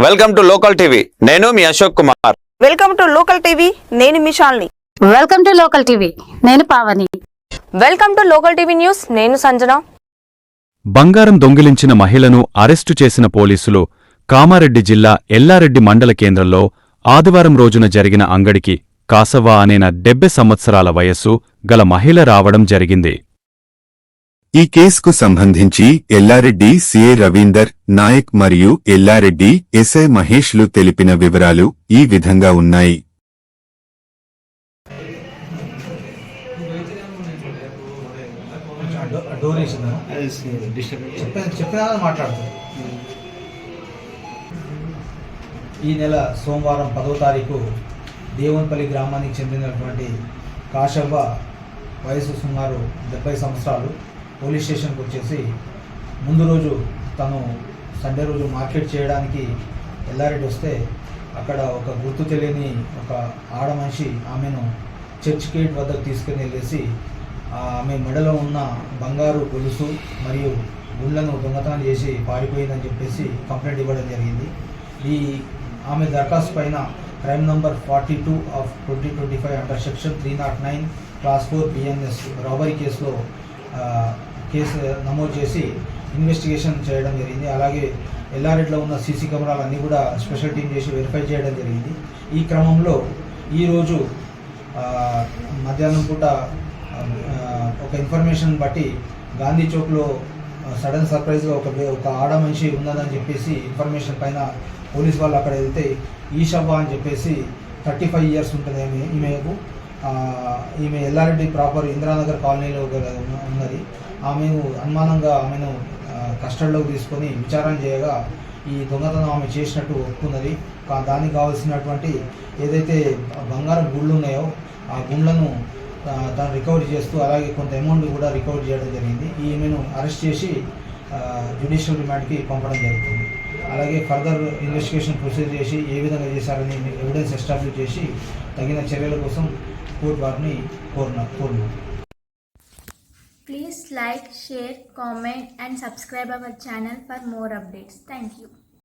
Welcome to local TV. నేను మీ Ashok Kumar. Welcome to local TV. నేను మీ Shalini. Welcome to local TV. నేను Pavani. Welcome to local TV news. నేను సంజన. బంగారం దొంగిలించిన మహిళను అరెస్టు చేసిన పోలీసులు కామారెడ్డి జిల్లా ఎల్లారెడ్డి మండల కేంద్రంలో ఆదివారం రోజున జరిగిన అంగడికి కాసవ్వ అనే 70 సంవత్సరాల వయస్సు గల మహిళ రావడం జరిగింది. ఈ కేసుకు సంబంధించి ఎల్లారెడ్డి సిఐ రవీందర్ నాయక్ మరియు ఎల్లారెడ్డి ఎస్ఐ మహేష్లు తెలిపిన వివరాలు ఈ విధంగా ఉన్నాయి. ఈ నెల సోమవారం 10వ తారీఖు దేవునిపల్లి గ్రామానికి చెందినటువంటి కాశవ్వ వయసు సుమారు 70 సంవత్సరాలు పోలీస్ స్టేషన్కి వచ్చేసి ముందు రోజు తను సండే రోజు మార్కెట్ చేయడానికి ఎల్లారెడ్డి వస్తే అక్కడ ఒక గుర్తు తెలియని ఒక ఆడ మనిషి ఆమెను చర్చ్ గేట్ వద్దకు తీసుకుని వెళ్ళేసి ఆమె మెడలో ఉన్న బంగారు గొలుసు మరియు గుండ్లను దొంగతనం చేసి పారిపోయిందని చెప్పేసి కంప్లైంట్ ఇవ్వడం జరిగింది. ఈ ఆమె దరఖాస్తు పైన crime number 42 of 2025 under section 309 class 4 BNS robbery కేసులో కేసు నమోదు చేసి ఇన్వెస్టిగేషన్ చేయడం జరిగింది. అలాగే ఎల్లారెడ్డిలో ఉన్న సీసీ కెమెరాలన్నీ కూడా స్పెషల్ టీం చేసి వెరిఫై చేయడం జరిగింది. ఈ క్రమంలో ఈరోజు మధ్యాహ్నం పూట ఒక ఇన్ఫర్మేషన్ బట్టి గాంధీ చౌక్లో సడన్ సర్ప్రైజ్గా ఒక ఆడ మనిషి ఉన్నదని చెప్పేసి ఇన్ఫర్మేషన్ పైన పోలీస్ వాళ్ళు అక్కడ వెళ్తే ఈషవ్వ అని చెప్పేసి 35 ఇయర్స్ ఉంటుంది ఈమెకు. ఈమె ఎల్లారెడ్డి ప్రాపర్ ఇందిరానగర్ కాలనీలో ఉన్నది. ఆమెను అనుమానంగా ఆమెను కస్టడీలోకి తీసుకొని విచారణ చేయగా ఈ దొంగతనం ఆమె చేసినట్టు ఒప్పుకున్నది. దానికి కావాల్సినటువంటి ఏదైతే బంగారం గుళ్ళు ఉన్నాయో ఆ గుండ్లను దాన్ని రికవరీ చేస్తూ అలాగే కొంత అమౌంట్ కూడా రికవరీ చేయడం జరిగింది. ఈమెను అరెస్ట్ చేసి జ్యుడిషియల్ రిమాండ్కి పంపడం జరుగుతుంది. అలాగే ఫర్దర్ ఇన్వెస్టిగేషన్ ప్రొసీడ్ చేసి ఏ విధంగా చేశారని ఎవిడెన్స్ ఎస్టాబ్లిష్ చేసి తగిన చర్యల కోసం కోర్టు వారిని కోరున్నాం. Please like, share, comment and subscribe our channel for more updates. Thank you.